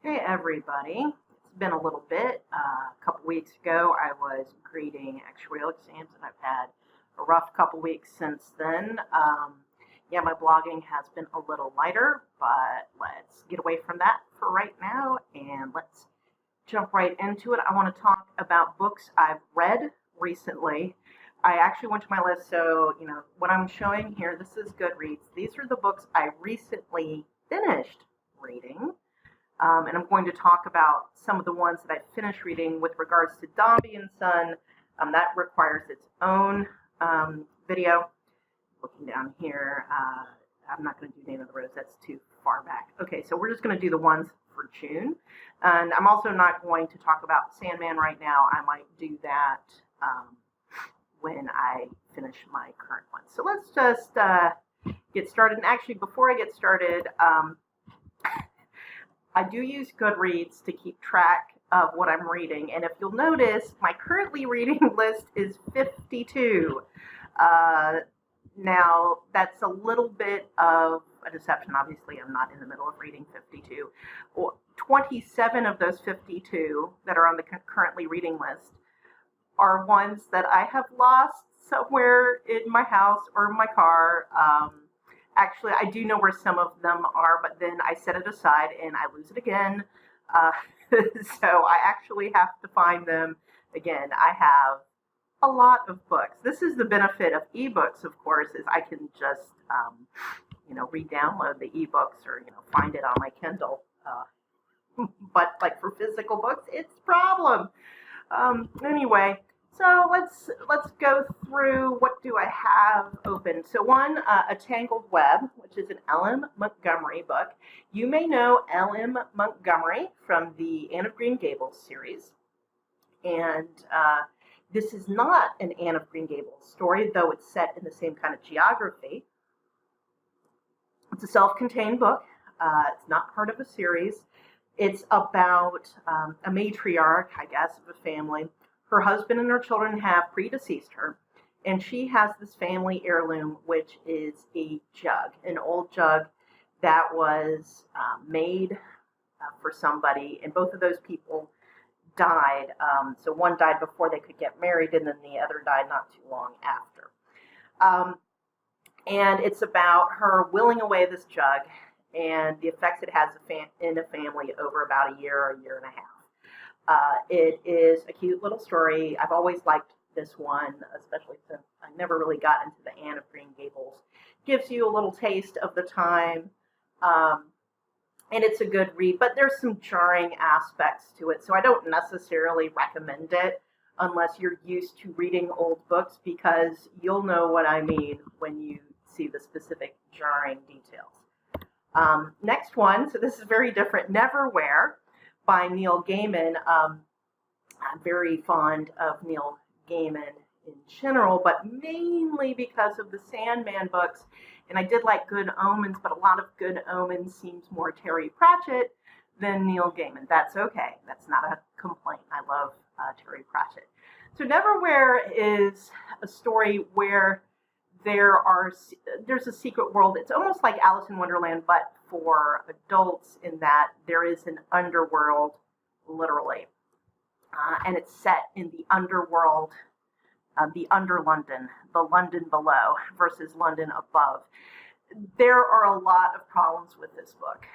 Hey everybody, it's been a little bit. A couple weeks ago I was grading actuarial exams and I've had a rough couple weeks since then. Yeah, my blogging has been a little lighter, but let's get away from that for right now and let's jump right into it. I want to talk about books I've read recently. I actually went to my list, so what I'm showing here, this is Goodreads. These are the books I recently finished reading. And I'm going to talk about some of the ones that I finished reading with regards to Dombey and Son. That requires its own video. Looking down here, I'm not going to do Name of the Rose. That's too far back. Okay, so we're just going to do the ones for June. And I'm also not going to talk about Sandman right now. I might do that when I finish my current one. So let's just get started. And actually, before I get started, I do use Goodreads to keep track of what I'm reading, and if you'll notice, my currently reading list is 52. Now, that's a little bit of a deception. Obviously, I'm not in the middle of reading 52. 27 of those 52 that are on the currently reading list are ones that I have lost somewhere in my house or in my car. Actually, I do know where some of them are, but then I set it aside and I lose it again. So I actually have to find them again. I have a lot of books. This is the benefit of ebooks, of course, is I can just, re-download the ebooks or, find it on my Kindle. But like for physical books, it's a problem. Anyway. So let's go through what do I have open. So one, A Tangled Web, which is an L.M. Montgomery book. You may know L.M. Montgomery from the Anne of Green Gables series. And this is not an Anne of Green Gables story, though it's set in the same kind of geography. It's a self-contained book. It's not part of a series. It's about a matriarch, I guess, of a family. Her husband and her children have predeceased her, and she has this family heirloom, which is a jug, an old jug that was made for somebody, and both of those people died. So one died before they could get married, and then the other died not too long after. And it's about her willing away this jug and the effects it has in a family over about a year and a half. It is a cute little story. I've always liked this one, especially since I never really got into the Anne of Green Gables. Gives you a little taste of the time, and it's a good read, but there's some jarring aspects to it, so I don't necessarily recommend it unless you're used to reading old books, because you'll know what I mean when you see the specific jarring details. Next one, so this is very different, Neverwhere, by Neil Gaiman. I'm very fond of Neil Gaiman in general, but mainly because of the Sandman books. And I did like Good Omens, but a lot of Good Omens seems more Terry Pratchett than Neil Gaiman. That's okay. That's not a complaint. I love Terry Pratchett. So Neverwhere is a story where there's a secret world. It's almost like Alice in Wonderland, but for adults, in that there is an underworld, literally. And it's set in the underworld, the under London, the London below versus London above. There are a lot of problems with this book.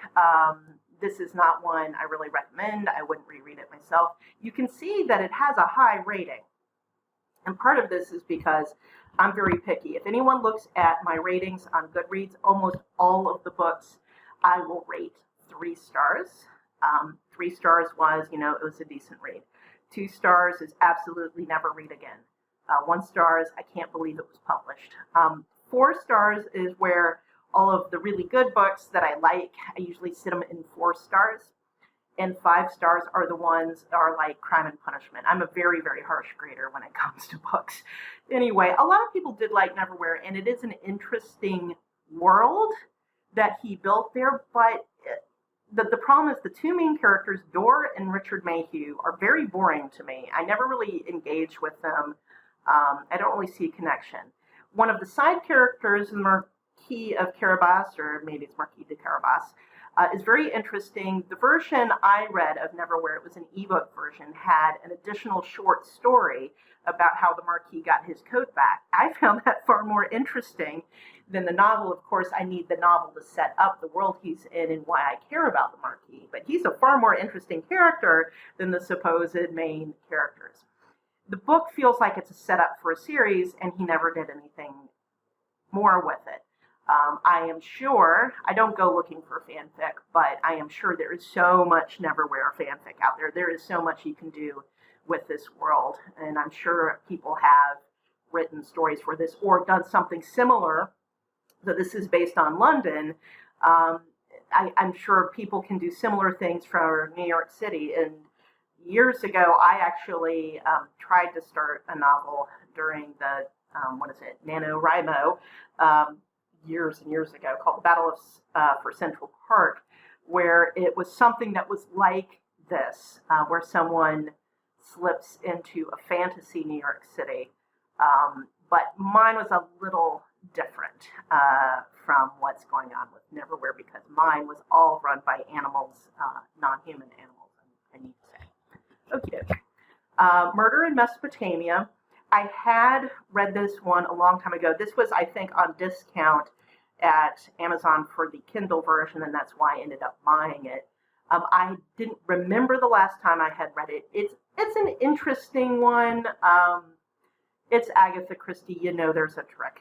This is not one I really recommend. I wouldn't reread it myself. You can see that it has a high rating. And part of this is because I'm very picky. If anyone looks at my ratings on Goodreads, almost all of the books I will rate 3 stars. 3 stars was, it was a decent read. 2 stars is absolutely never read again. 1 star is I can't believe it was published. 4 stars is where all of the really good books that I like, I usually sit them in 4 stars. And 5 stars are the ones that are like Crime and Punishment. I'm a very, very harsh grader when it comes to books. Anyway, a lot of people did like Neverwhere, and it is an interesting world that he built there, but the problem is the 2 main characters, Dor and Richard Mayhew, are very boring to me. I never really engage with them. I don't really see a connection. One of the side characters, the Marquis of Carabas, or maybe it's Marquis de Carabas, is very interesting. The version I read of Neverwhere, it was an ebook version, had an additional short story about how the Marquis got his coat back. I found that far more interesting than the novel. Of course, I need the novel to set up the world he's in and why I care about the Marquis, but he's a far more interesting character than the supposed main characters. The book feels like it's a setup for a series, and he never did anything more with it. I am sure, I don't go looking for fanfic, but I am sure there is so much Neverwhere fanfic out there. There is so much you can do with this world, and I'm sure people have written stories for this or done something similar. So this is based on London. I'm sure people can do similar things for New York City. And years ago, I actually tried to start a novel during the, NaNoWriMo, years and years ago, called The Battle for Central Park, where it was something that was like this, where someone slips into a fantasy New York City. But mine was a little different from what's going on with Neverwhere, because mine was all run by animals, non-human animals, I need to say. Okie doke. Murder in Mesopotamia. I had read this one a long time ago. This was, I think, on discount at Amazon for the Kindle version, and that's why I ended up buying it. I didn't remember the last time I had read it. It's an interesting one. It's Agatha Christie. You know there's a trick.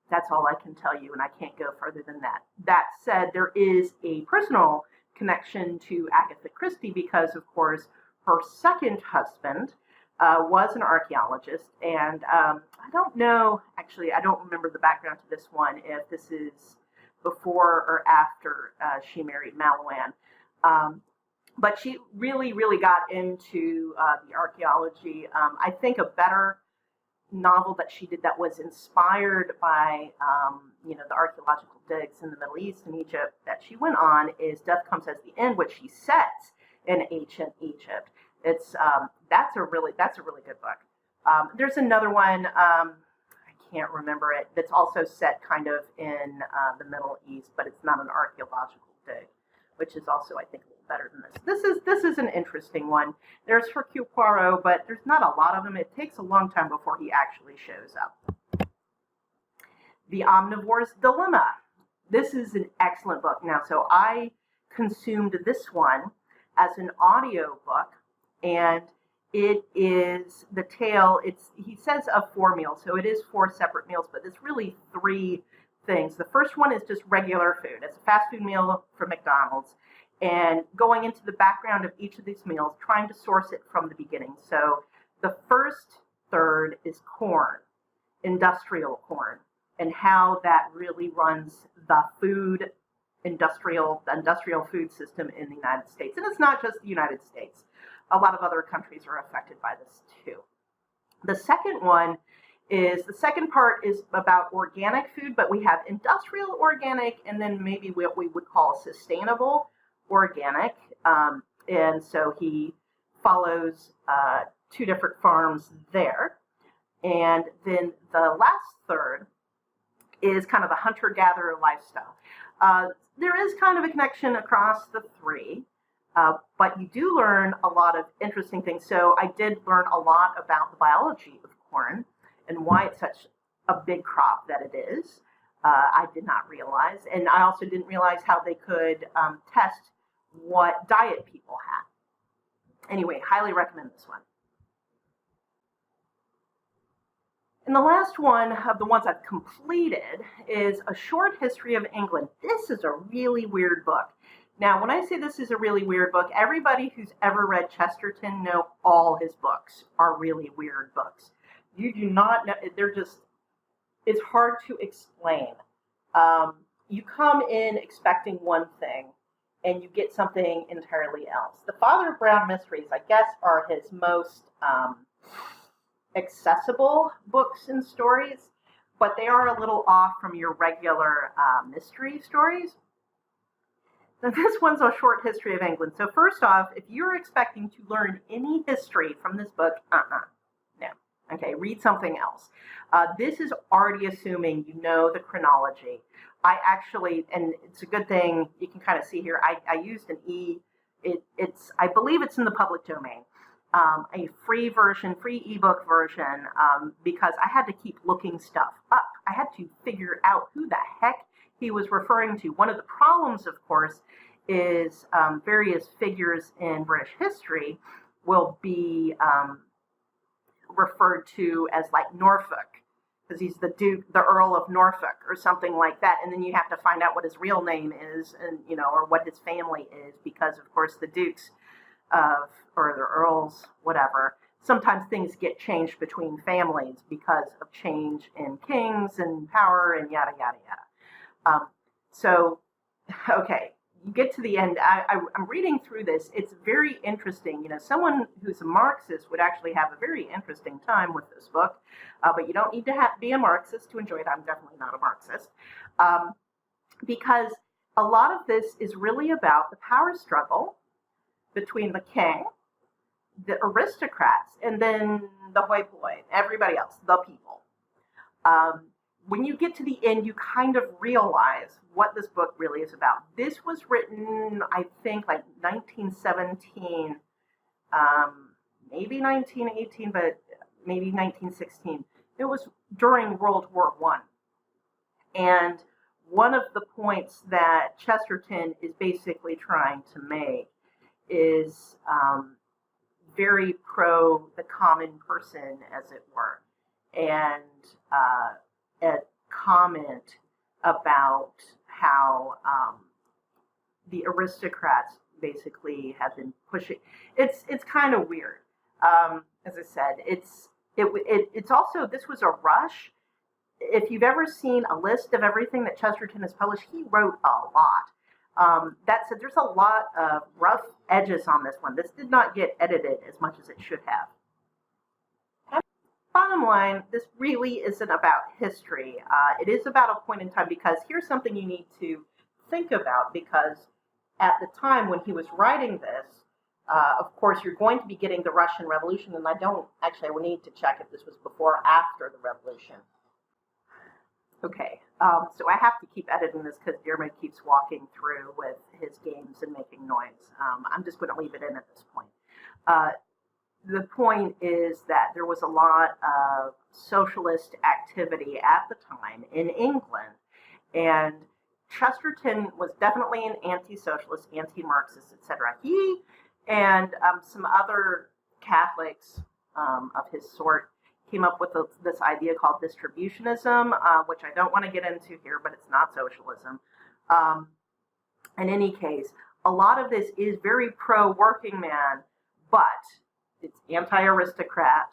That's all I can tell you, and I can't go further than that. That said, there is a personal connection to Agatha Christie because, of course, her second husband was an archaeologist, and I don't know, actually, I don't remember the background to this one, if this is before or after she married Malouin. But she really, really got into the archaeology. I think a better novel that she did that was inspired by, the archaeological digs in the Middle East and Egypt that she went on is Death Comes at the End, which she sets in ancient Egypt. That's a really good book. There's another one, I can't remember it, that's also set kind of in the Middle East, but it's not an archaeological dig, which is also, I think, a little better than this. This is an interesting one. There's Hercule Poirot, but there's not a lot of them. It takes a long time before he actually shows up. The Omnivores Dilemma. This is an excellent book. Now, so I consumed this one as an audio book, and it is the tale, he says of 4 meals, so it is 4 separate meals, but it's really 3 things. The first one is just regular food. It's a fast food meal from McDonald's, and going into the background of each of these meals, trying to source it from the beginning. So the first third is corn, industrial corn, and how that really runs the industrial food system in the United States. And it's not just the United States. A lot of other countries are affected by this too. The second part is about organic food, but we have industrial organic and then maybe what we would call sustainable organic. And so he follows 2 different farms there. And then the last third is kind of the hunter-gatherer lifestyle. There is kind of a connection across the 3. But you do learn a lot of interesting things. So I did learn a lot about the biology of corn and why it's such a big crop that it is. I did not realize. And I also didn't realize how they could test what diet people had. Anyway, highly recommend this one. And the last one of the ones I've completed is A Short History of England. This is a really weird book. Now, when I say this is a really weird book, everybody who's ever read Chesterton know all his books are really weird books. You do not know, it's hard to explain. You come in expecting one thing, and you get something entirely else. The Father of Brown Mysteries, I guess, are his most accessible books and stories, but they are a little off from your regular mystery stories. Now, this one's A Short History of England. So first off, if you're expecting to learn any history from this book, no. Okay, read something else. This is already assuming you know the chronology. I actually, and it's a good thing you can kind of see here, I used an I believe it's in the public domain, a free version, free ebook version, because I had to keep looking stuff up. I had to figure out who the heck he was referring to. One of the problems, of course, is various figures in British history will be referred to as like Norfolk, because he's the Duke, the Earl of Norfolk, or something like that, and then you have to find out what his real name is, and or what his family is, because of course the Dukes or the Earls, whatever. Sometimes things get changed between families because of change in kings and power and yada yada yada. So, okay, you get to the end. I'm reading through this. It's very interesting. Someone who's a Marxist would actually have a very interesting time with this book, but you don't need to be a Marxist to enjoy it. I'm definitely not a Marxist, because a lot of this is really about the power struggle between the king, the aristocrats, and then the hoi polloi, everybody else, the people. When you get to the end, you kind of realize what this book really is about. This was written, I think, like 1917, maybe 1918, but maybe 1916. It was during World War I. And one of the points that Chesterton is basically trying to make is very pro the common person, as it were, and a comment about how the aristocrats basically have been pushing. It's kind of weird. As I said, it's also, this was a rush. If you've ever seen a list of everything that Chesterton has published, he wrote a lot. That said, there's a lot of rough edges on this one. This did not get edited as much as it should have. Bottom line, this really isn't about history. It is about a point in time, because here's something you need to think about, because at the time when he was writing this, of course, you're going to be getting the Russian Revolution, and I would need to check if this was before or after the revolution. Okay, so I have to keep editing this because Dermot keeps walking through with his games and making noise. I'm just going to leave it in at this point. The point is that there was a lot of socialist activity at the time in England, and Chesterton was definitely an anti-socialist, anti-Marxist, etc. He and some other Catholics of his sort came up with this idea called distributionism, which I don't want to get into here, but it's not socialism. In any case, a lot of this is very pro-working man, but it's anti-aristocrat,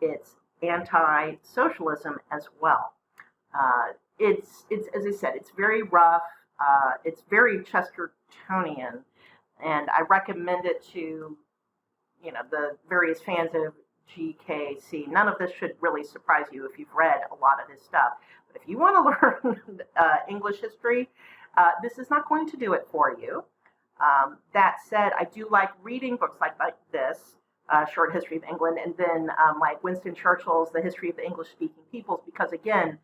it's anti-socialism as well. It's as I said, it's very rough, it's very Chestertonian, and I recommend it to, the various fans of GKC. None of this should really surprise you if you've read a lot of his stuff. But if you want to learn English history, this is not going to do it for you. That said, I do like reading books like this, Short History of England, and then like Winston Churchill's The History of the English-Speaking Peoples, because again,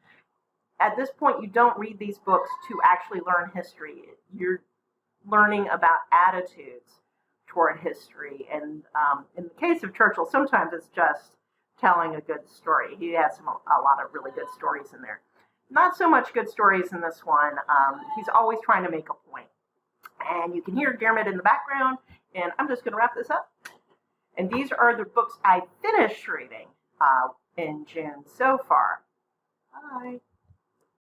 at this point, you don't read these books to actually learn history. You're learning about attitudes toward history, and in the case of Churchill, sometimes it's just telling a good story. He has a lot of really good stories in there. Not so much good stories in this one. He's always trying to make a point. And you can hear Dermot in the background, and I'm just going to wrap this up. And these are the books I finished reading in June so far. Bye.